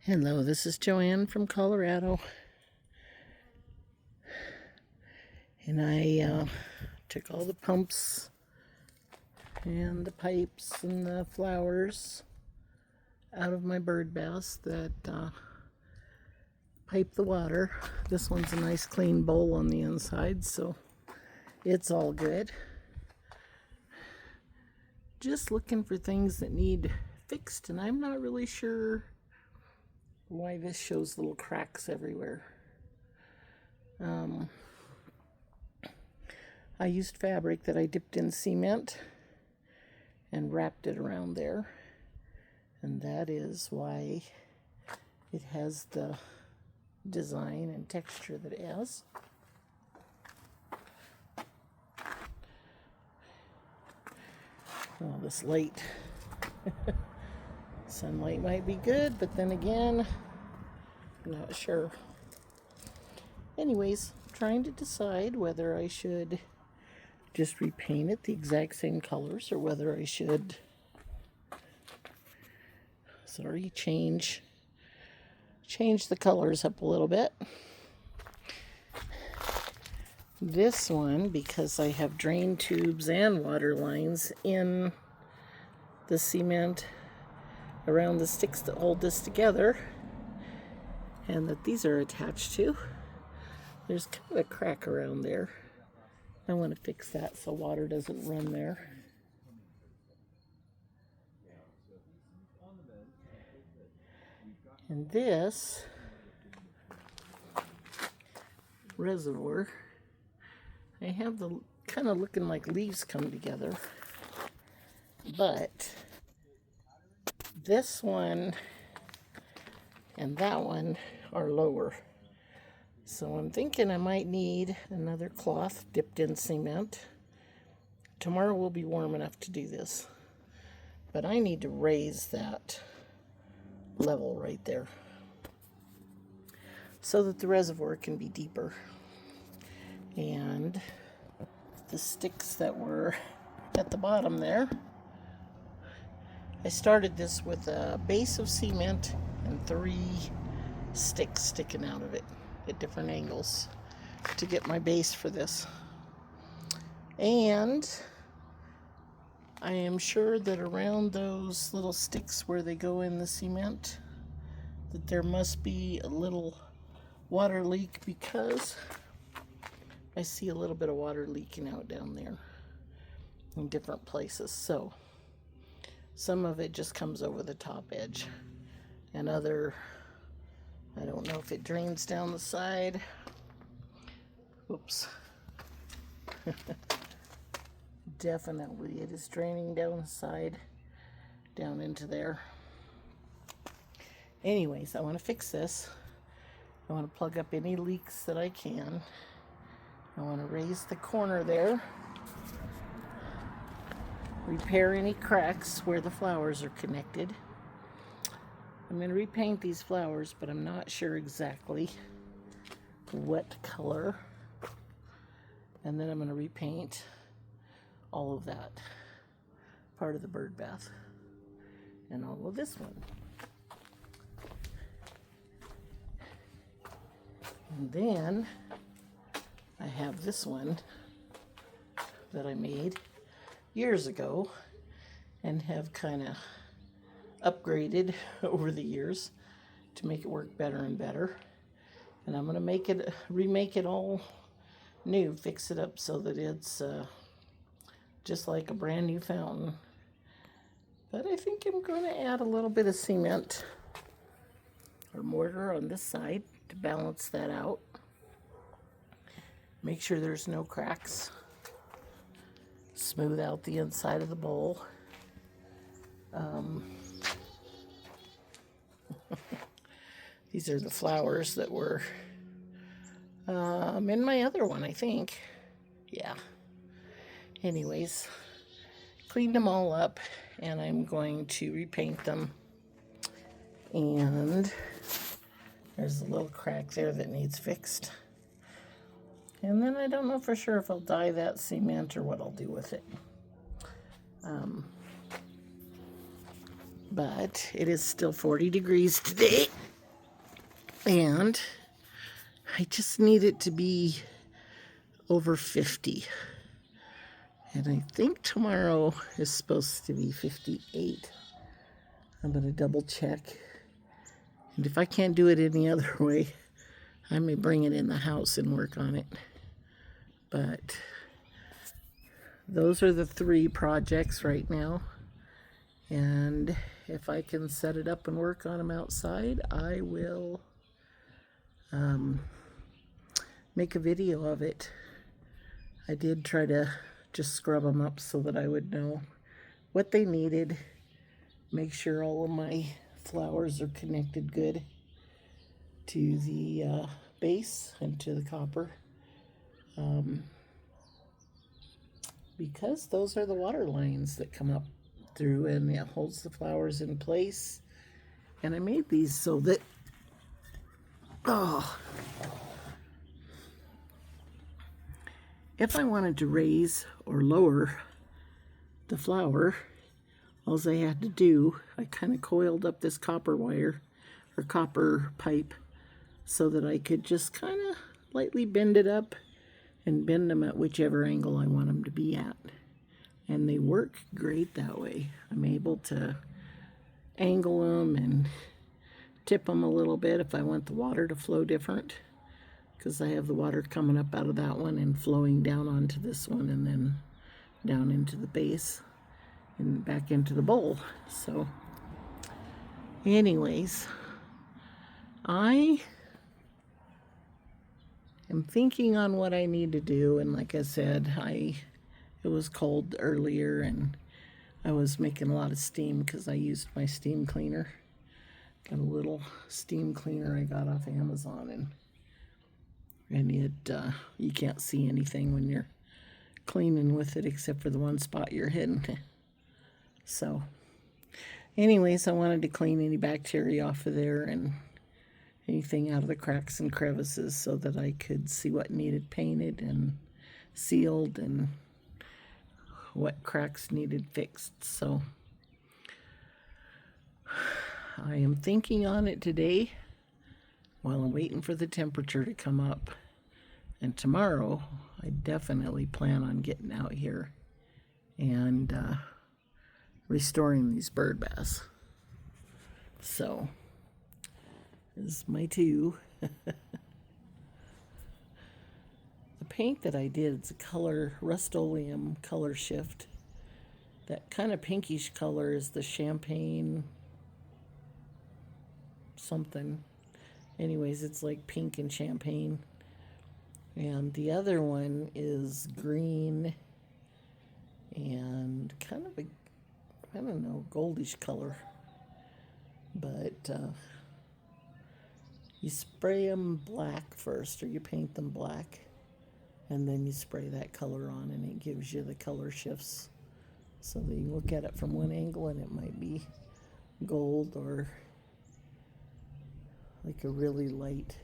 Hello, this is Joanne from Colorado, and I took all the pumps and the pipes and the flowers out of my bird bath that pipe the water. This one's a nice clean bowl on the inside, so it's all good. Just looking for things that need fixed, and I'm not really sure why this shows little cracks everywhere. I used fabric that I dipped in cement and wrapped it around there, and that is why it has the design and texture that it has. Oh, this light. Sunlight might be good, but then again, I'm not sure. Anyways, trying to decide whether I should just repaint it the exact same colors or whether I should change the colors up a little bit. This one, because I have drain tubes and water lines in the cement around the sticks that hold this together and that these are attached to, there's kind of a crack around there. I want to fix that so water doesn't run there. And this reservoir, I have the kind of looking like leaves come together, but this one and that one are lower. So I'm thinking I might need another cloth dipped in cement. Tomorrow will be warm enough to do this, but I need to raise that level right there so that the reservoir can be deeper. And the sticks that were at the bottom there, I started this with a base of cement and 3 sticks sticking out of it at different angles to get my base for this. And I am sure that around those little sticks where they go in the cement, that there must be a little water leak, because I see a little bit of water leaking out down there in different places. So some of it just comes over the top edge, and I don't know if it drains down the side. Oops. Definitely it is draining down the side, down into there. Anyways, I want to fix this. I want to plug up any leaks that I can. I want to raise the corner there, repair any cracks where the flowers are connected. I'm going to repaint these flowers, but I'm not sure exactly what color. And then I'm going to repaint all of that part of the bird bath and all of this one. And then I have this one that I made years ago and have kind of upgraded over the years to make it work better and better. And I'm going to remake it all new, fix it up so that it's just like a brand new fountain. But I think I'm going to add a little bit of cement or mortar on this side to balance that out. Make sure there's no cracks. Smooth out the inside of the bowl. These are the flowers that were in my other one, I think. Yeah. Anyways, cleaned them all up, and I'm going to repaint them. And there's a little crack there that needs fixed. And then I don't know for sure if I'll dye that cement or what I'll do with it. But it is still 40 degrees today. And I just need it to be over 50. And I think tomorrow is supposed to be 58. I'm going to double check. And if I can't do it any other way, I may bring it in the house and work on it. But those are the 3 projects right now. And if I can set it up and work on them outside, I will make a video of it. I did try to just scrub them up so that I would know what they needed. Make sure all of my flowers are connected good to the base and to the copper. Because those are the water lines that come up through and it holds the flowers in place. And I made these so that, if I wanted to raise or lower the flower, all I had to do, I kind of coiled up this copper wire or copper pipe so that I could just kind of lightly bend it up and bend them at whichever angle I want them to be at. And they work great that way. I'm able to angle them and tip them a little bit if I want the water to flow different, because I have the water coming up out of that one and flowing down onto this one and then down into the base and back into the bowl. So anyways, I am thinking on what I need to do. And like I said, it was cold earlier and I was making a lot of steam because I used my steam cleaner. Got a little steam cleaner I got off Amazon, and it you can't see anything when you're cleaning with it except for the one spot you're hitting. So anyways, I wanted to clean any bacteria off of there and anything out of the cracks and crevices so that I could see what needed painted and sealed and what cracks needed fixed. So I am thinking on it today while I'm waiting for the temperature to come up. And tomorrow, I definitely plan on getting out here and restoring these bird baths. So, this is my 2. The paint that I did, it's a color, Rust-Oleum color shift. That kind of pinkish color is the champagne something. Anyways, it's like pink and champagne. And the other one is green and kind of a, I don't know, goldish color. But you spray them black first, or you paint them black, and then you spray that color on, and it gives you the color shifts. So that you look at it from one angle, and it might be gold or like a really light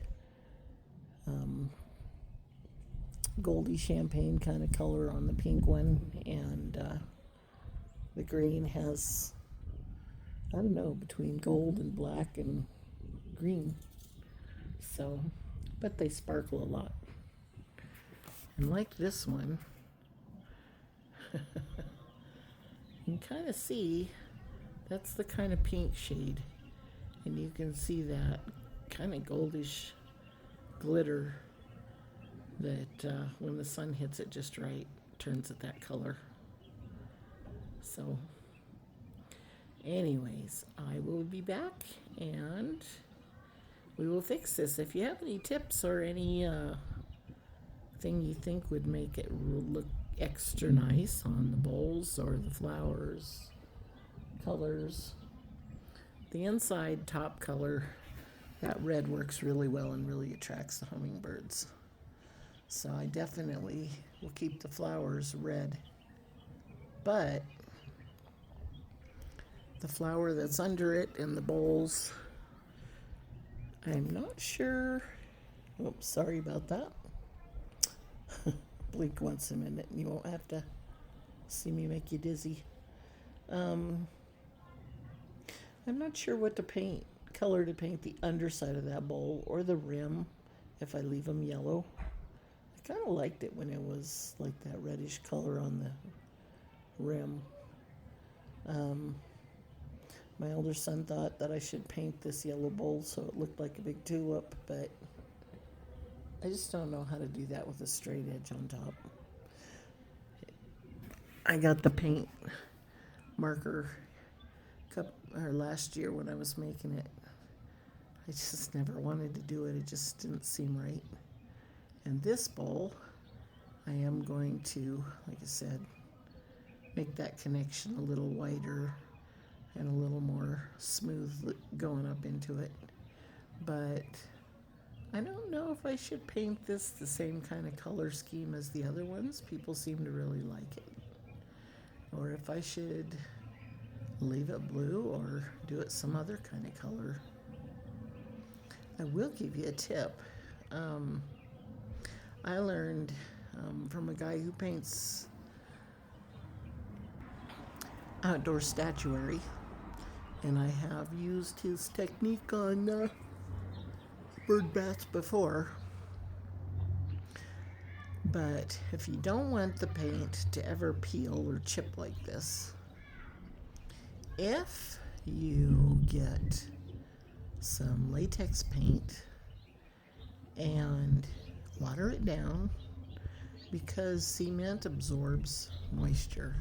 goldy champagne kind of color on the pink one, and the green has, I don't know, between gold and black and green. So, but they sparkle a lot. And like this one, you can kind of see that's the kind of pink shade, and you can see that kind of goldish glitter that when the sun hits it just right, turns it that color. So anyways, I will be back and we will fix this. If you have any tips or any thing you think would make it look extra nice on the bowls or the flowers, colors, the inside top color, that red works really well and really attracts the hummingbirds. So I definitely will keep the flowers red. But the flower that's under it in the bowls, I'm not sure. Oops, sorry about that. Blink once a minute and you won't have to see me make you dizzy. I'm not sure what to paint color to paint the underside of that bowl or the rim if I leave them yellow. I kind of liked it when it was like that reddish color on the rim. My older son thought that I should paint this yellow bowl so it looked like a big tulip, but I just don't know how to do that with a straight edge on top. I got the paint marker last year when I was making it. I just never wanted to do it. It just didn't seem right. And this bowl, I am going to, like I said, make that connection a little wider and a little more smooth going up into it. But I don't know if I should paint this the same kind of color scheme as the other ones. People seem to really like it. Or if I should leave it blue or do it some other kind of color. I will give you a tip. I learned from a guy who paints outdoor statuary, and I have used his technique on bird baths before. But if you don't want the paint to ever peel or chip like this, if you get some latex paint and water it down, because cement absorbs moisture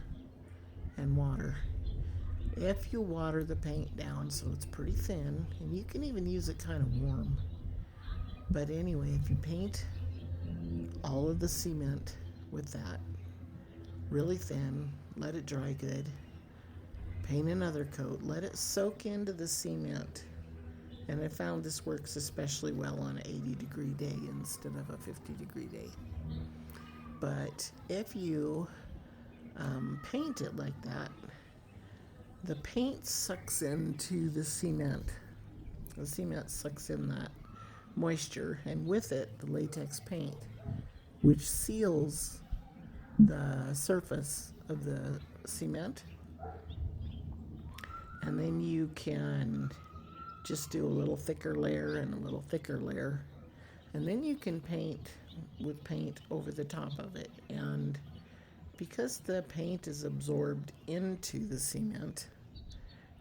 and water. If you water the paint down so it's pretty thin, and you can even use it kind of warm. But anyway, if you paint all of the cement with that really thin, let it dry good, paint another coat, let it soak into the cement. And I found this works especially well on an 80-degree day instead of a 50-degree day. But if you paint it like that, the paint sucks into the cement. The cement sucks in that moisture, and with it, the latex paint, which seals the surface of the cement. And then you can just do a little thicker layer and a little thicker layer. And then you can paint with paint over the top of it. And because the paint is absorbed into the cement,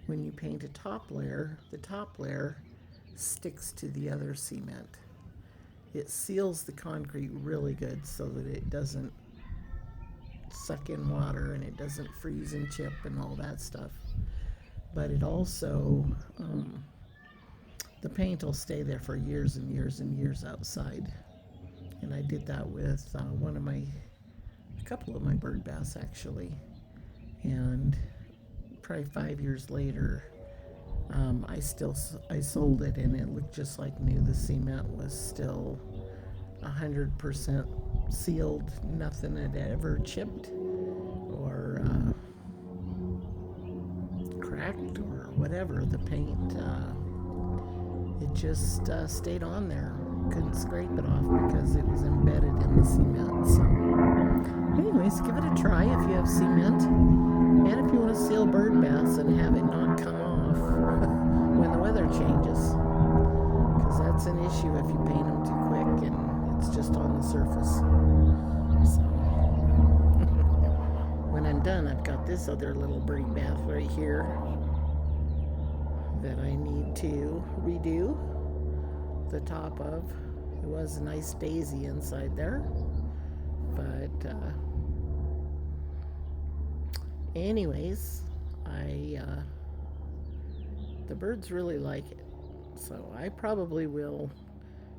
when you paint a top layer, the top layer sticks to the other cement. It seals the concrete really good so that it doesn't suck in water and it doesn't freeze and chip and all that stuff. But it also, the paint will stay there for years and years and years outside. And I did that with a couple of my bird baths actually. And probably 5 years later, I sold it and it looked just like new. The cement was still 100% sealed. Nothing had ever chipped or cracked or whatever. The paint, it just stayed on there. Couldn't scrape it off because it was embedded in the cement. So anyways, give it a try if you have cement. And if you want to seal bird baths and have it not come off when the weather changes. Because that's an issue if you paint them too quick and it's just on the surface. So when I'm done, I've got this other little bird bath right here that I need to redo the top of. It was a nice daisy inside there. But anyways, the birds really like it. So I probably will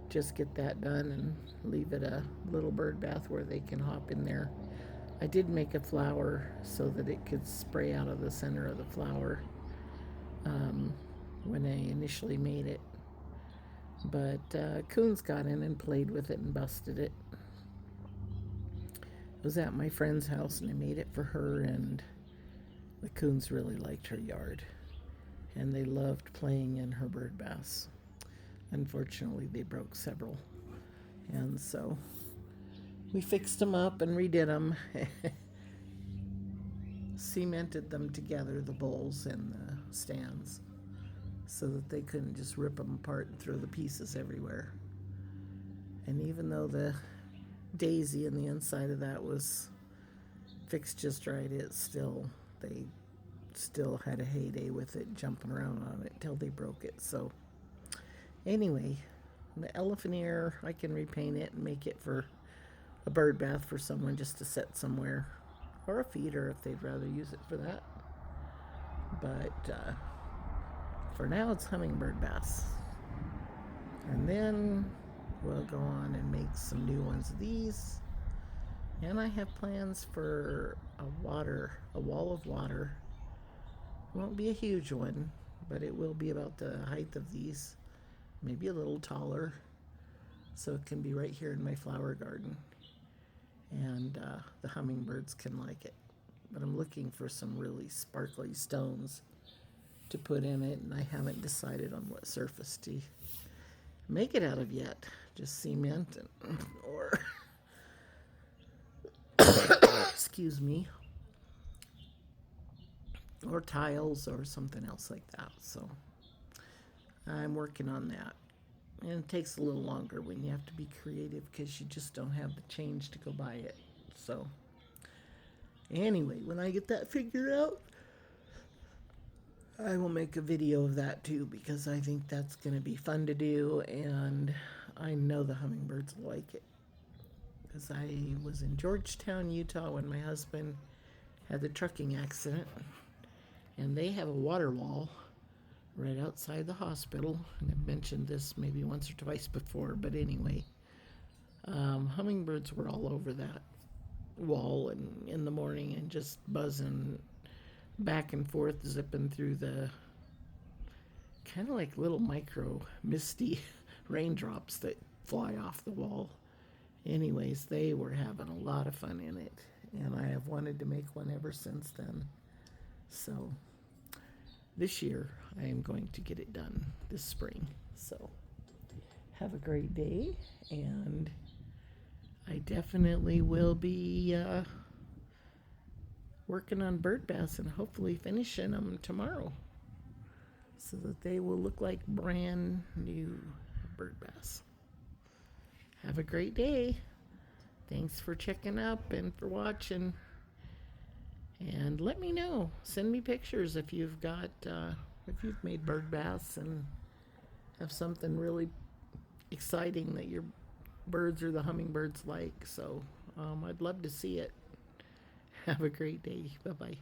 just get that done and leave it a little bird bath where they can hop in there. I did make a flower so that it could spray out of the center of the flower when I initially made it. But coons got in and played with it and busted it. It was at my friend's house and I made it for her, and the coons really liked her yard and they loved playing in her bird baths. Unfortunately, they broke several, and so we fixed them up and redid them, cemented them together, the bowls and the stands. so that they couldn't just rip them apart and throw the pieces everywhere. And even though the daisy in the inside of that was fixed just right, they still had a heyday with it, jumping around on it till they broke it. So anyway, the elephant ear, I can repaint it and make it for a bird bath for someone just to set somewhere, or a feeder if they'd rather use it for that. But for now, it's hummingbird baths. And then we'll go on and make some new ones of these. And I have plans for a wall of water. It won't be a huge one, but it will be about the height of these, maybe a little taller, so it can be right here in my flower garden. And the hummingbirds can like it. But I'm looking for some really sparkly stones to put in it, and I haven't decided on what surface to make it out of yet. Just cement or excuse me, or tiles or something else like that. So I'm working on that. And it takes a little longer when you have to be creative because you just don't have the change to go buy it. So anyway, when I get that figured out, I will make a video of that too, because I think that's going to be fun to do, and I know the hummingbirds will like it. Because I was in Georgetown, Utah when my husband had the trucking accident, and they have a water wall right outside the hospital. And I've mentioned this maybe once or twice before, but anyway, hummingbirds were all over that wall and in the morning and just buzzing back and forth, zipping through the kind of like little micro misty raindrops that fly off the wall. Anyways, they were having a lot of fun in it, and I have wanted to make one ever since then. So this year I am going to get it done this spring. So have a great day, and I definitely will be working on bird baths and hopefully finishing them tomorrow so that they will look like brand new bird baths. Have a great day. Thanks for checking up and for watching. And let me know. Send me pictures if you've made bird baths and have something really exciting that your birds or the hummingbirds like. So I'd love to see it. Have a great day. Bye-bye.